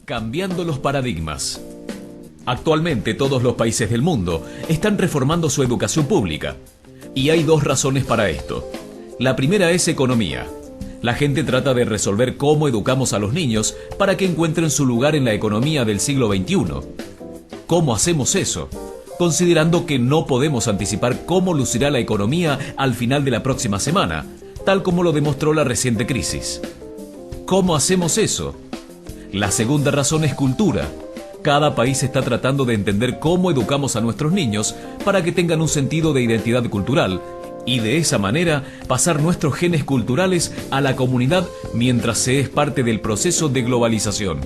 Cambiando los paradigmas. Actualmente todos los países del mundo están reformando su educación pública. Y hay dos razones para esto. La primera es economía. La gente trata de resolver cómo educamos a los niños para que encuentren su lugar en la economía del siglo XXI. ¿Cómo hacemos eso? Considerando que no podemos anticipar cómo lucirá la economía al final de la próxima semana, tal como lo demostró la reciente crisis. ¿Cómo hacemos eso? La segunda razón es cultura. Cada país está tratando de entender cómo educamos a nuestros niños para que tengan un sentido de identidad cultural y de esa manera pasar nuestros genes culturales a la comunidad mientras se es parte del proceso de globalización.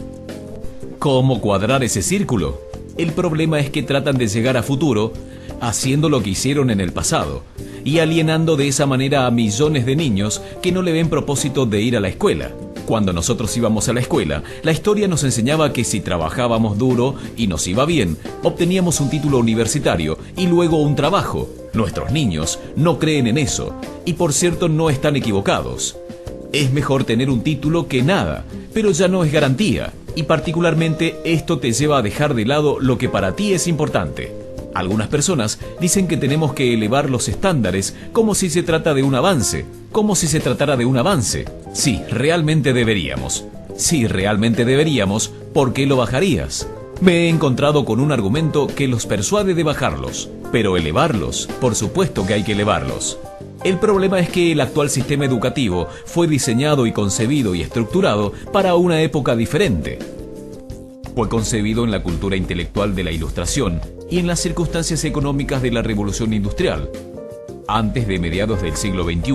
¿Cómo cuadrar ese círculo? El problema es que tratan de llegar a futuro haciendo lo que hicieron en el pasado y alienando de esa manera a millones de niños que no le ven propósito de ir a la escuela. Cuando nosotros íbamos a la escuela, la historia nos enseñaba que si trabajábamos duro y nos iba bien, obteníamos un título universitario y luego un trabajo. Nuestros niños no creen en eso y por cierto no están equivocados. Es mejor tener un título que nada, pero ya no es garantía y particularmente esto te lleva a dejar de lado lo que para ti es importante. Algunas personas dicen que tenemos que elevar los estándares como si se trata de un avance, como si se tratara de un avance. Sí, realmente deberíamos. Sí, realmente deberíamos. ¿Por qué lo bajarías? Me he encontrado con un argumento que los persuade de bajarlos, pero elevarlos, por supuesto que hay que elevarlos. El problema es que el actual sistema educativo fue diseñado y concebido y estructurado para una época diferente. Fue concebido en la cultura intelectual de la Ilustración y en las circunstancias económicas de la Revolución Industrial. Antes de mediados del siglo XXI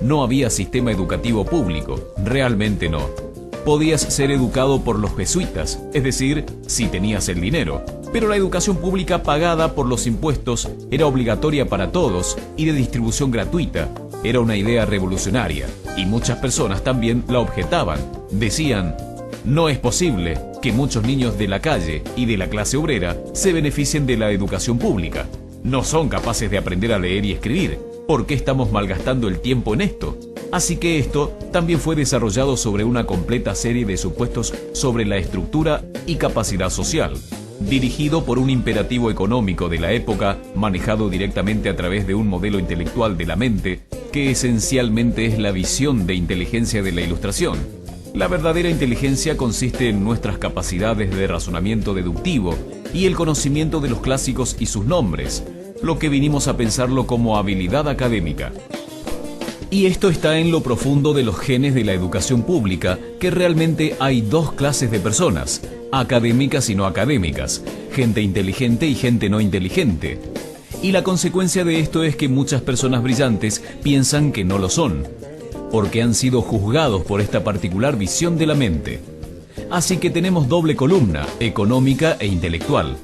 no había sistema educativo público, realmente no. Podías ser educado por los jesuitas, es decir, si tenías el dinero. Pero la educación pública pagada por los impuestos era obligatoria para todos y de distribución gratuita. Era una idea revolucionaria y muchas personas también la objetaban. Decían, no es posible que muchos niños de la calle y de la clase obrera se beneficien de la educación pública. No son capaces de aprender a leer y escribir. ¿Por qué estamos malgastando el tiempo en esto? Así que esto también fue desarrollado sobre una completa serie de supuestos sobre la estructura y capacidad social, dirigido por un imperativo económico de la época, manejado directamente a través de un modelo intelectual de la mente, que esencialmente es la visión de inteligencia de la Ilustración. La verdadera inteligencia consiste en nuestras capacidades de razonamiento deductivo y el conocimiento de los clásicos y sus nombres, lo que vinimos a pensarlo como habilidad académica. Y esto está en lo profundo de los genes de la educación pública, que realmente hay dos clases de personas, académicas y no académicas, gente inteligente y gente no inteligente. Y la consecuencia de esto es que muchas personas brillantes piensan que no lo son, porque han sido juzgados por esta particular visión de la mente. Así que tenemos doble columna, económica e intelectual.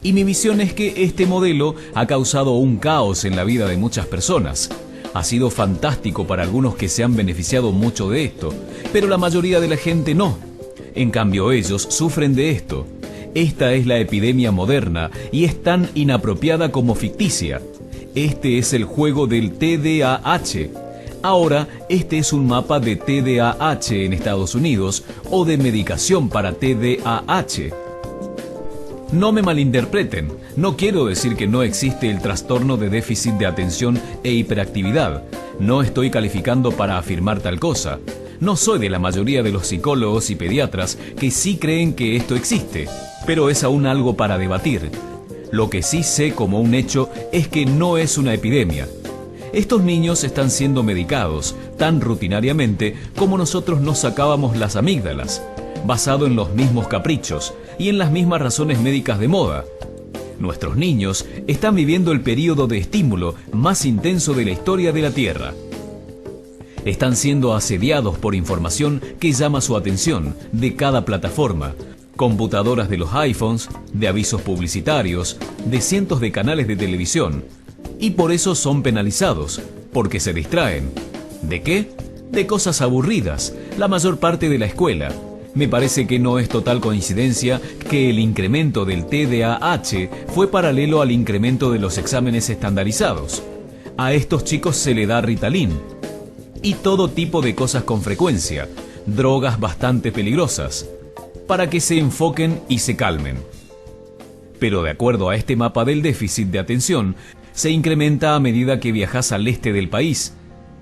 Y mi visión es que este modelo ha causado un caos en la vida de muchas personas. Ha sido fantástico para algunos que se han beneficiado mucho de esto, pero la mayoría de la gente no. En cambio, ellos sufren de esto. Esta es la epidemia moderna y es tan inapropiada como ficticia. Este es el juego del TDAH. Ahora, este es un mapa de TDAH en Estados Unidos o de medicación para TDAH. No me malinterpreten, no quiero decir que no existe el trastorno de déficit de atención e hiperactividad. No estoy calificando para afirmar tal cosa. No soy de la mayoría de los psicólogos y pediatras que sí creen que esto existe, pero es aún algo para debatir. Lo que sí sé como un hecho es que no es una epidemia. Estos niños están siendo medicados tan rutinariamente como nosotros nos sacábamos las amígdalas, basado en los mismos caprichos y en las mismas razones médicas de moda. Nuestros niños están viviendo el periodo de estímulo más intenso de la historia de la Tierra. Están siendo asediados por información que llama su atención de cada plataforma, computadoras de los iPhones, de avisos publicitarios, de cientos de canales de televisión. Y por eso son penalizados, porque se distraen. ¿De qué? De cosas aburridas, la mayor parte de la escuela. Me parece que no es total coincidencia que el incremento del TDAH fue paralelo al incremento de los exámenes estandarizados. A estos chicos se le da Ritalin y todo tipo de cosas con frecuencia, drogas bastante peligrosas. para que se enfoquen y se calmen. Pero de acuerdo a este mapa del déficit de atención, se incrementa a medida que viajas al este del país.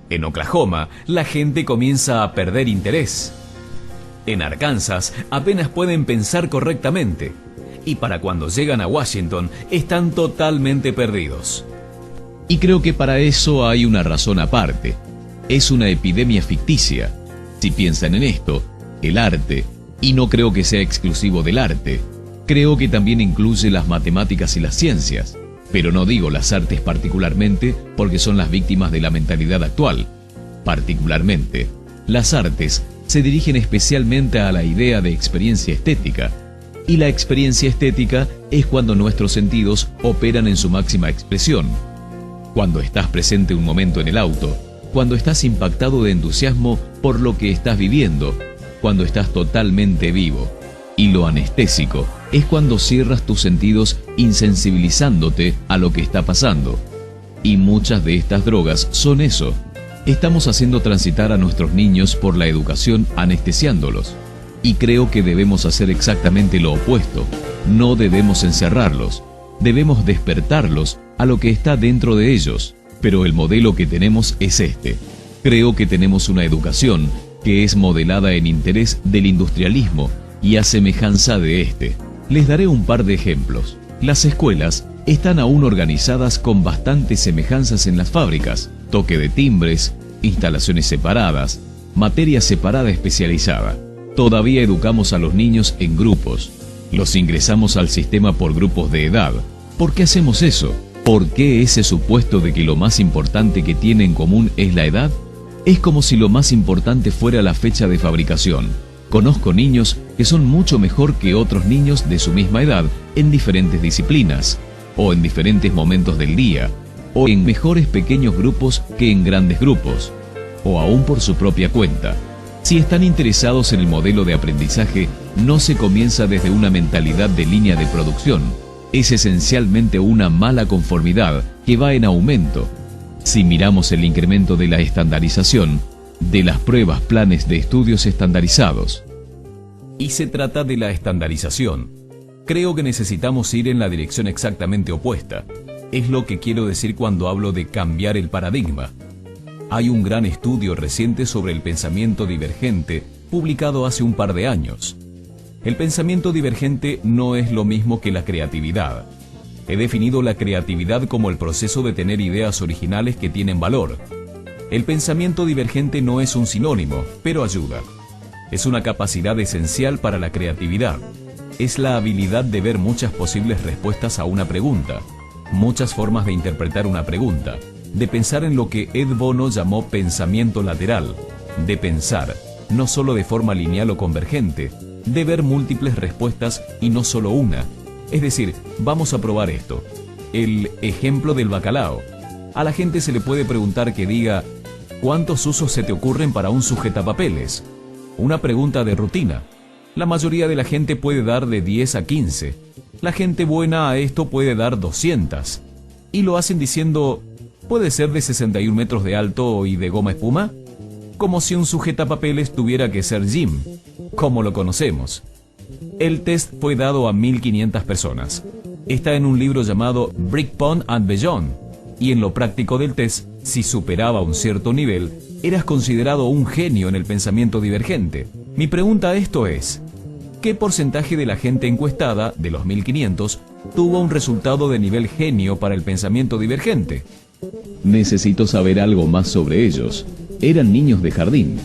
En Oklahoma, la gente comienza a perder interés. En Arkansas, apenas pueden pensar correctamente. Y para cuando llegan a Washington, están totalmente perdidos. Y creo que para eso hay una razón aparte. Es una epidemia ficticia. Si piensan en esto, el arte, y no creo que sea exclusivo del arte, creo que también incluye las matemáticas y las ciencias. Pero no digo las artes particularmente porque son las víctimas de la mentalidad actual. Particularmente, las artes se dirigen especialmente a la idea de experiencia estética. Y la experiencia estética es cuando nuestros sentidos operan en su máxima expresión. Cuando estás presente un momento en el auto, cuando estás impactado de entusiasmo por lo que estás viviendo, cuando estás totalmente vivo. Y lo anestésico es cuando cierras tus sentidos insensibilizándote a lo que está pasando. Y muchas de estas drogas son eso. Estamos haciendo transitar a nuestros niños por la educación anestesiándolos. Y creo que debemos hacer exactamente lo opuesto. No debemos encerrarlos. Debemos despertarlos a lo que está dentro de ellos. Pero el modelo que tenemos es este. Creo que tenemos una educación que es modelada en interés del industrialismo y a semejanza de este. Les daré un par de ejemplos. Las escuelas están aún organizadas con bastantes semejanzas en las fábricas. Toque de timbres, instalaciones separadas, materia separada especializada. Todavía educamos a los niños en grupos. Los ingresamos al sistema por grupos de edad. ¿Por qué hacemos eso? ¿Por qué ese supuesto de que lo más importante que tiene en común es la edad? Es como si lo más importante fuera la fecha de fabricación. Conozco niños que son mucho mejor que otros niños de su misma edad en diferentes disciplinas, o en diferentes momentos del día, o en mejores pequeños grupos que en grandes grupos, o aún por su propia cuenta. Si están interesados en el modelo de aprendizaje, no se comienza desde una mentalidad de línea de producción. Es esencialmente una mala conformidad que va en aumento. Si miramos el incremento de la estandarización, de las pruebas, planes de estudios estandarizados. Y se trata de la estandarización. Creo que necesitamos ir en la dirección exactamente opuesta. Es lo que quiero decir cuando hablo de cambiar el paradigma. Hay un gran estudio reciente sobre el pensamiento divergente, publicado hace un par de años. El pensamiento divergente no es lo mismo que la creatividad. He definido la creatividad como el proceso de tener ideas originales que tienen valor. El pensamiento divergente no es un sinónimo, pero ayuda. Es una capacidad esencial para la creatividad. Es la habilidad de ver muchas posibles respuestas a una pregunta, muchas formas de interpretar una pregunta, de pensar en lo que Ed Bono llamó pensamiento lateral, de pensar, no solo de forma lineal o convergente, de ver múltiples respuestas y no solo una. Es decir, vamos a probar esto. El ejemplo del bacalao. A la gente se le puede preguntar que diga, ¿cuántos usos se te ocurren para un sujetapapeles? Una pregunta de rutina. La mayoría de la gente puede dar de 10 a 15. La gente buena a esto puede dar 200. Y lo hacen diciendo, ¿puede ser de 61 metros de alto y de goma espuma? Como si un sujetapapeles tuviera que ser Jim, como lo conocemos. El test fue dado a 1500 personas. Está en un libro llamado Brickpond and Beyond. Y en lo práctico del test, si superaba un cierto nivel, eras considerado un genio en el pensamiento divergente. Mi pregunta a esto es, ¿qué porcentaje de la gente encuestada, de los 1500, tuvo un resultado de nivel genio para el pensamiento divergente? Necesito saber algo más sobre ellos. Eran niños de jardín.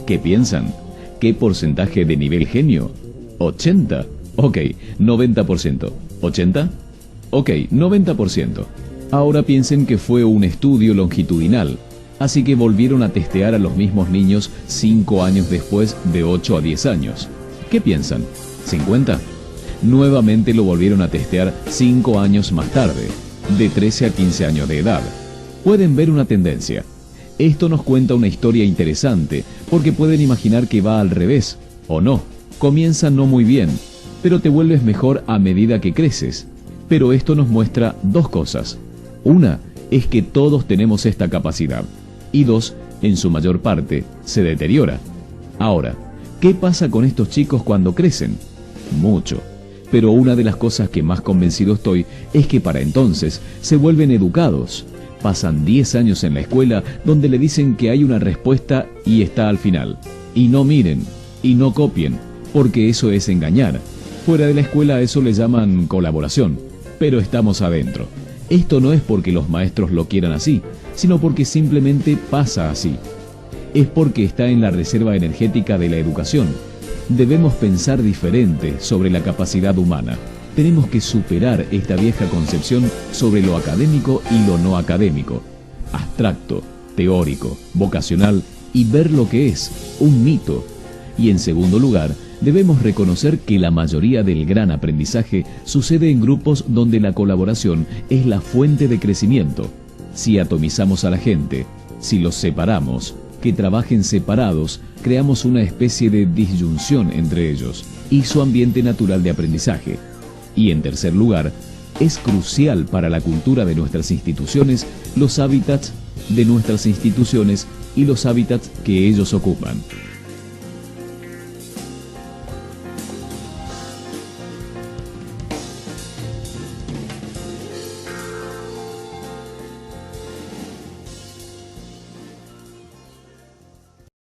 ¿Qué piensan? ¿Qué porcentaje de nivel genio? 80. Ok, 90%. ¿80? Ok, 90%. Ahora piensen que fue un estudio longitudinal, así que volvieron a testear a los mismos niños 5 años después de 8 a 10 años. ¿Qué piensan? ¿50? Nuevamente lo volvieron a testear 5 años más tarde, de 13 a 15 años de edad. Pueden ver una tendencia. Esto nos cuenta una historia interesante, porque pueden imaginar que va al revés, o no. Comienza no muy bien, pero te vuelves mejor a medida que creces. Pero esto nos muestra dos cosas. Una es que todos tenemos esta capacidad. Y dos, en su mayor parte, se deteriora. Ahora, ¿Qué pasa con estos chicos cuando crecen? Mucho. Pero una de las cosas que más convencido estoy es que para entonces se vuelven educados. Pasan 10 años en la escuela donde le dicen que hay una respuesta y está al final. Y no miren, y no copien, porque eso es engañar. Fuera de la escuela a eso le llaman colaboración, pero estamos adentro. Esto no es porque los maestros lo quieran así, sino porque simplemente pasa así. Es porque está en la reserva energética de la educación. Debemos pensar diferente sobre la capacidad humana. Tenemos que superar esta vieja concepción sobre lo académico y lo no académico, abstracto, teórico, vocacional, y ver lo que es, un mito. Y en segundo lugar, debemos reconocer que la mayoría del gran aprendizaje sucede en grupos donde la colaboración es la fuente de crecimiento. Si atomizamos a la gente, si los separamos, que trabajen separados, creamos una especie de disyunción entre ellos y su ambiente natural de aprendizaje. Y en tercer lugar, es crucial para la cultura de nuestras instituciones los hábitats de nuestras instituciones y los hábitats que ellos ocupan.